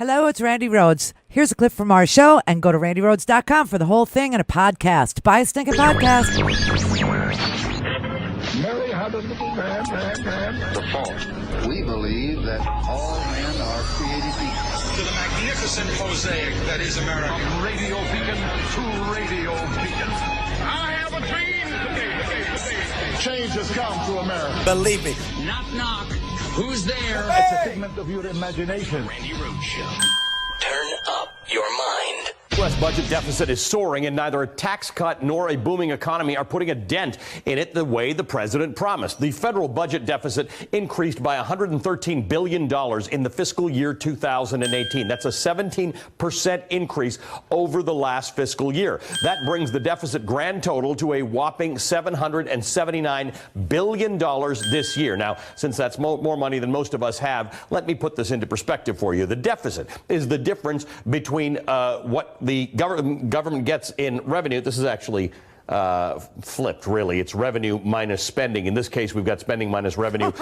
Hello, it's Randi Rhodes. Here's a clip from our show, and go to randyrhodes.com for the whole thing and a podcast. Buy a stinking podcast. Mary had a little man. The fault. We believe that all men are created equal. To the magnificent mosaic that is America. From radio beacon to radio beacon. I have a dream today. Change has come to America. Believe me. Knock, knock. Who's there? It's a figment of your imagination. Randi Rhodes Show. Turn up your mind. The U.S. budget deficit is soaring, and neither a tax cut nor a booming economy are putting a dent in it the way the president promised. The federal budget deficit increased by $113 billion in the fiscal year 2018. That's a 17% increase over the last fiscal year. That brings the deficit grand total to a whopping $779 billion this year. Now, since that's more money than most of us have, let me put this into perspective for you. The deficit is the difference between what the government gets in revenue. This is actually flipped, really. It's revenue minus spending. In this case, we've got spending minus revenue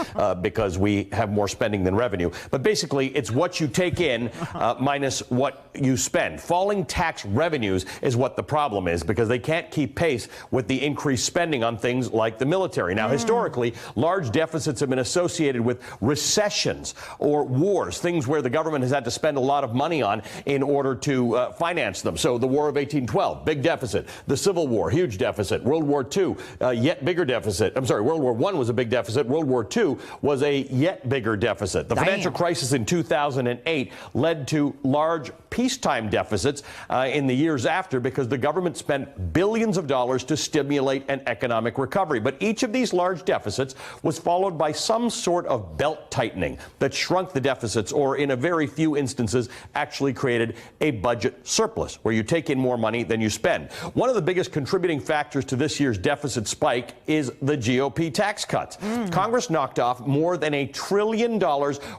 because we have more spending than revenue. But basically, it's what you take in minus what you spend. Falling tax revenues is what the problem is, because they can't keep pace with the increased spending on things like the military. Now, historically, large deficits have been associated with recessions or wars, things where the government has had to spend a lot of money on in order to finance them. So the War of 1812, big deficit. The Civil War, huge deficit. World War II, yet bigger deficit. I'm sorry, World War I was a big deficit. World War II was a yet bigger deficit. The financial crisis in 2008 led to large peacetime deficits in the years after, because the government spent billions of dollars to stimulate an economic recovery. But each of these large deficits was followed by some sort of belt tightening that shrunk the deficits, or in a very few instances actually created a budget surplus, where you take in more money than you spend. One of the biggest contributing factors to this year's deficit spike is the GOP tax cuts. Congress knocked off more than $1 trillion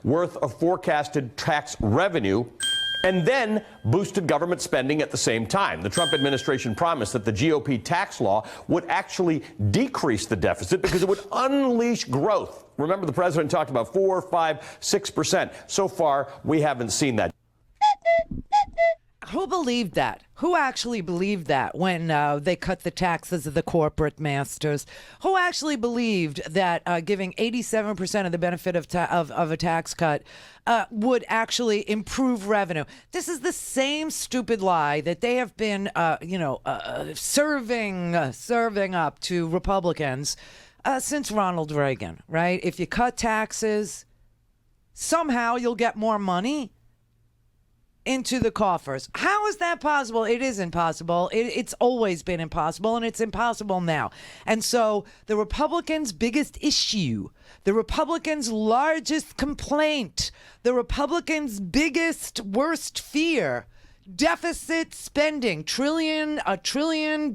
worth of forecasted tax revenue, and then boosted government spending at the same time. The Trump administration promised that the GOP tax law would actually decrease the deficit because it would unleash growth. Remember, the president talked about 4, 5, 6%. So far, we haven't seen that. Who believed that? Who actually believed that when they cut the taxes of the corporate masters? Who actually believed that giving 87% of the benefit of a tax cut would actually improve revenue? This is the same stupid lie that they have been, serving up to Republicans since Ronald Reagan, right? If you cut taxes, somehow you'll get more money into the coffers. How is that possible? It is impossible. It's always been impossible, and it's impossible now. And so the Republicans' biggest issue, the Republicans' largest complaint, the Republicans' biggest, worst fear, deficit spending, $1 trillion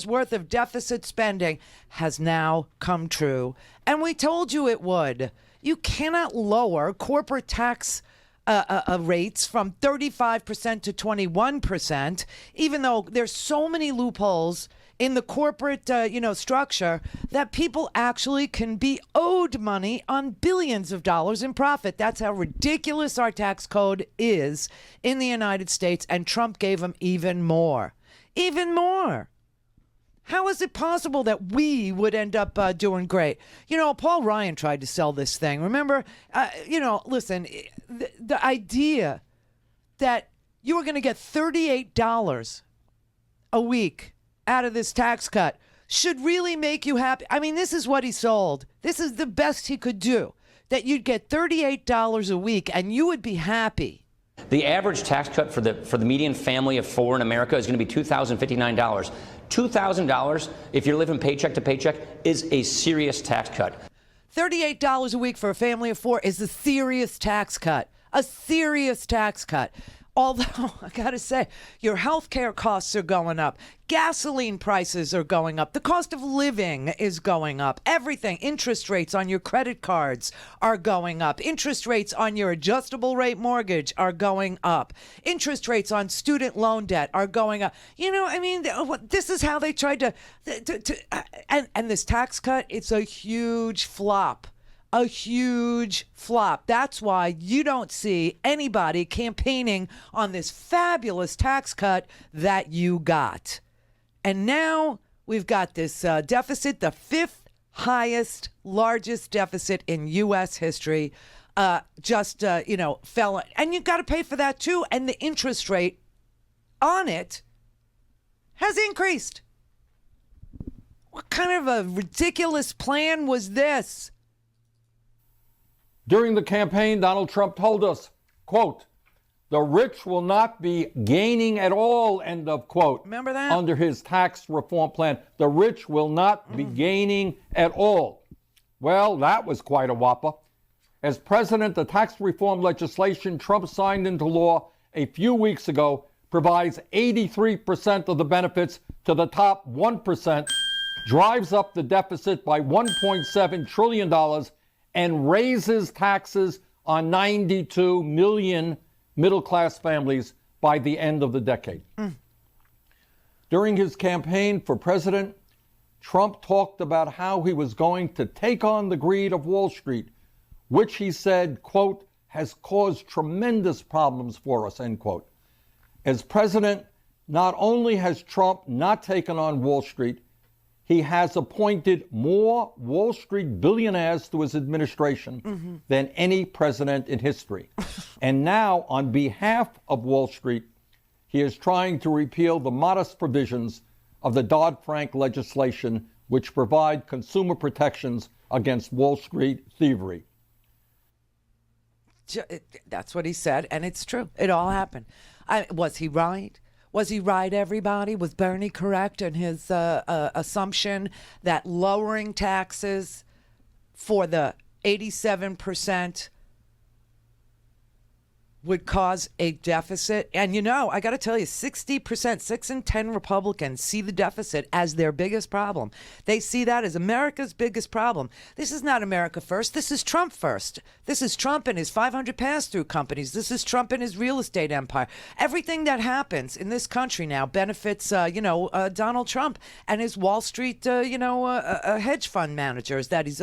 worth of deficit spending, has now come true. And we told you it would. You cannot lower corporate tax rates from 35% to 21%, even though there's so many loopholes in the corporate, structure, that people actually can be owed money on billions of dollars in profit. That's how ridiculous our tax code is in the United States, and Trump gave them even more. Even more. How is it possible that we would end up doing great? Paul Ryan tried to sell this thing. Remember, listen, the idea that you were going to get $38 a week out of this tax cut should really make you happy. I mean, this is what he sold. This is the best he could do, that you'd get $38 a week and you would be happy. The average tax cut for the median family of four in America is going to be $2,059. $2,000, if you're living paycheck to paycheck, is a serious tax cut. $38 a week for a family of four is a serious tax cut. A serious tax cut. Although, I got to say, your health care costs are going up. Gasoline prices are going up. The cost of living is going up. Everything. Interest rates on your credit cards are going up. Interest rates on your adjustable rate mortgage are going up. Interest rates on student loan debt are going up. This is how they tried to and this tax cut, it's a huge flop. a huge flop. That's why you don't see anybody campaigning on this fabulous tax cut that you got. And now we've got this deficit, the fifth highest, largest deficit in U.S. history. Fell. And you got to pay for that too. And the interest rate on it has increased. What kind of a ridiculous plan was this? During the campaign, Donald Trump told us, quote, the rich will not be gaining at all, end of quote. Remember that? Under his tax reform plan. The rich will not be gaining at all. Well, that was quite a whopper. As president, the tax reform legislation Trump signed into law a few weeks ago provides 83% of the benefits to the top 1%, drives up the deficit by $1.7 trillion, and raises taxes on 92 million middle-class families by the end of the decade. During his campaign for president, Trump talked about how he was going to take on the greed of Wall Street, which he said, quote, has caused tremendous problems for us, end quote. As president, not only has Trump not taken on Wall Street, he has appointed more Wall Street billionaires to his administration than any president in history. And now, on behalf of Wall Street, he is trying to repeal the modest provisions of the Dodd-Frank legislation, which provide consumer protections against Wall Street thievery. That's what he said, and it's true. It all happened. Was he right? Was he right, everybody? Was Bernie correct in his assumption that lowering taxes for the 87% would cause a deficit? And I got to tell you, 60%, 6 in 10 Republicans see the deficit as their biggest problem. They see that as America's biggest problem. This is not America first. This is Trump first. This is Trump and his 500 pass-through companies. This is Trump and his real estate empire. Everything that happens in this country now benefits, Donald Trump and his Wall Street, hedge fund managers that he's,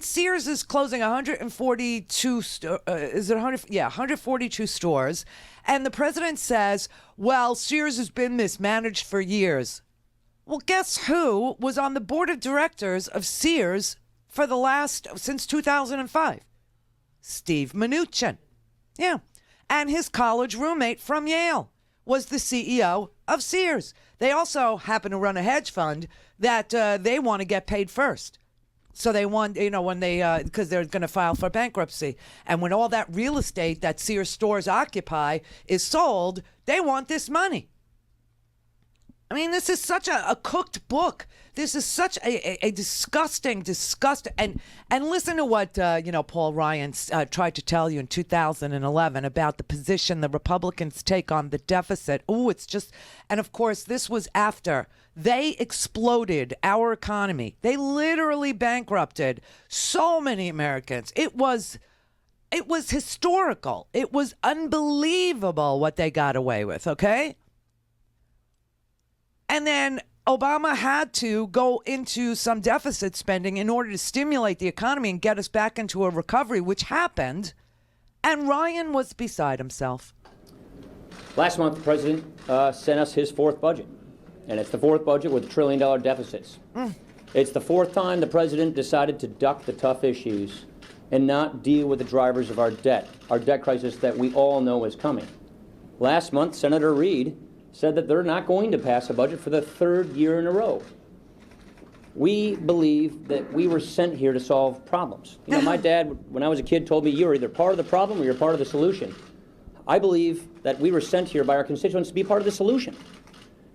Sears is closing 142, is it 100? Yeah, 142 stores. And the president says, well, Sears has been mismanaged for years. Well, guess who was on the board of directors of Sears since 2005? Steve Mnuchin. Yeah. And his college roommate from Yale was the CEO of Sears. They also happen to run a hedge fund that they want to get paid first. So they want, when they, because they're going to file for bankruptcy. And when all that real estate that Sears stores occupy is sold, they want this money. I mean, this is such a cooked book. This is such a disgusting. And listen to what, Paul Ryan tried to tell you in 2011 about the position the Republicans take on the deficit. Oh, it's just, and of course, this was after they exploded our economy. They literally bankrupted so many Americans. It was historical. It was unbelievable what they got away with, okay? And then Obama had to go into some deficit spending in order to stimulate the economy and get us back into a recovery, which happened. And Ryan was beside himself. Last month, the president sent us his fourth budget. And it's the fourth budget with $1 trillion deficits. It's the fourth time the president decided to duck the tough issues and not deal with the drivers of our debt crisis that we all know is coming. Last month, Senator Reid said that they're not going to pass a budget for the third year in a row. We believe that we were sent here to solve problems. My dad, when I was a kid, told me you're either part of the problem or you're part of the solution. I believe that we were sent here by our constituents to be part of the solution.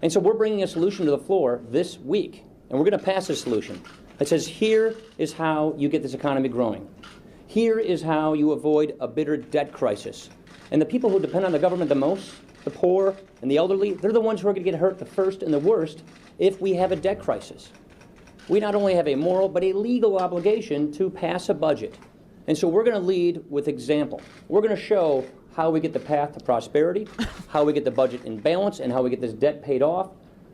And so we're bringing a solution to the floor this week, and we're going to pass a solution that says here is how you get this economy growing. Here is how you avoid a bitter debt crisis. And the people who depend on the government the most, the poor and the elderly, they're the ones who are going to get hurt the first and the worst if we have a debt crisis. We not only have a moral but a legal obligation to pass a budget. And so we're going to lead with example. We're going to show how we get the path to prosperity, how we get the budget in balance, and how we get this debt paid off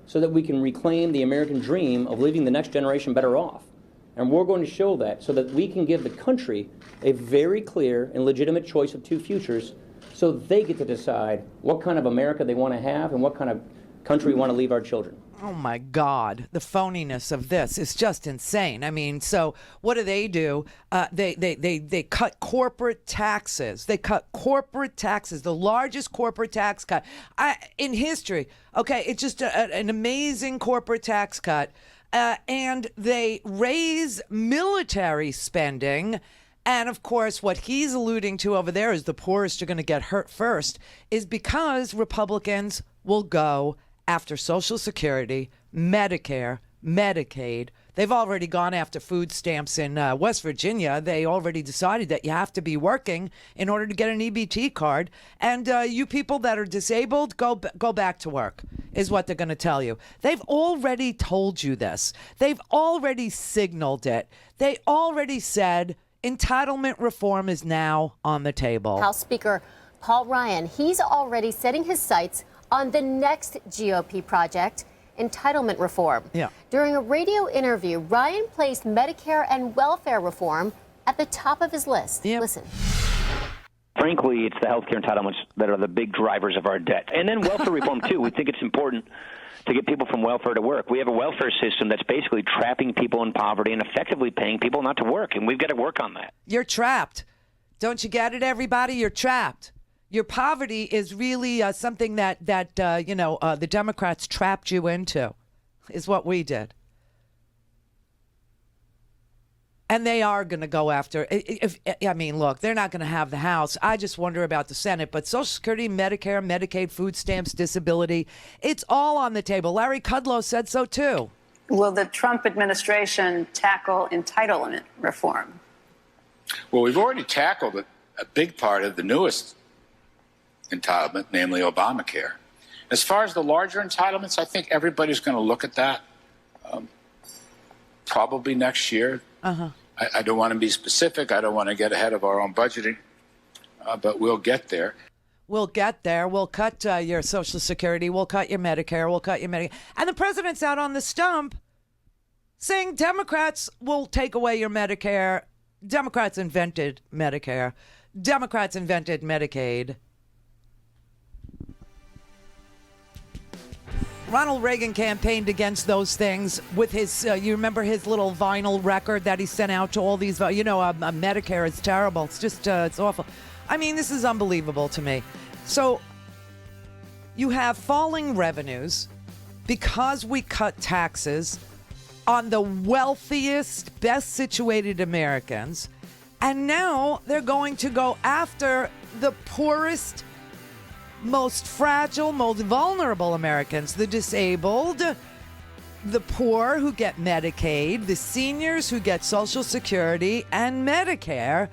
so that we can reclaim the American dream of leaving the next generation better off. And we're going to show that so that we can give the country a very clear and legitimate choice of two futures so they get to decide what kind of America they want to have and what kind of country we want to leave our children. Oh my God, the phoniness of this is just insane. I mean, so what do? They cut corporate taxes. They cut corporate taxes, the largest corporate tax cut in history. Okay, it's just an amazing corporate tax cut. And they raise military spending. And of course, what he's alluding to over there is the poorest are going to get hurt first, is because Republicans will go after Social Security, Medicare, Medicaid. They've already gone after food stamps in West Virginia. They already decided that you have to be working in order to get an EBT card. And you people that are disabled, go back to work, is what they're going to tell you. They've already told you this. They've already signaled it. They already said entitlement reform is now on the table. House Speaker Paul Ryan, he's already setting his sights on the next GOP project, entitlement reform. Yeah. During a radio interview, Ryan placed Medicare and welfare reform at the top of his list. Yep. Listen. Frankly, it's the healthcare entitlements that are the big drivers of our debt. And then welfare reform, too. We think it's important to get people from welfare to work. We have a welfare system that's basically trapping people in poverty and effectively paying people not to work, and we've got to work on that. You're trapped. Don't you get it, everybody? You're trapped. Your poverty is really something that the Democrats trapped you into, is what we did. And they are going to go after. Look, they're not going to have the House. I just wonder about the Senate. But Social Security, Medicare, Medicaid, food stamps, disability, it's all on the table. Larry Kudlow said so, too. Will the Trump administration tackle entitlement reform? Well, we've already tackled a big part of the newest entitlement, namely Obamacare. As far as the larger entitlements, I think everybody's going to look at that probably next year. Uh-huh. I don't want to be specific. I don't want to get ahead of our own budgeting, but we'll get there. We'll get there. We'll cut your Social Security. We'll cut your Medicare. We'll cut your Medicaid. And the president's out on the stump saying Democrats will take away your Medicare. Democrats invented Medicare. Democrats invented Medicaid. Ronald Reagan campaigned against those things with his, you remember his little vinyl record that he sent out to all these, Medicare is terrible. It's just, it's awful. I mean, this is unbelievable to me. So you have falling revenues because we cut taxes on the wealthiest, best situated Americans. And now they're going to go after the poorest, most fragile, most vulnerable Americans, the disabled, the poor who get Medicaid, the seniors who get Social Security and Medicare,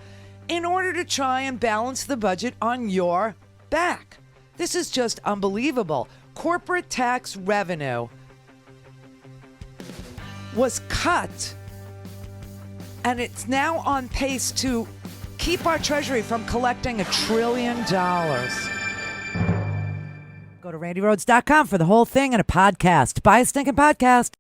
in order to try and balance the budget on your back. This is just unbelievable. Corporate tax revenue was cut, and it's now on pace to keep our Treasury from collecting $1 trillion. Go to RandiRhodes.com for the whole thing and a podcast. Buy a stinking podcast.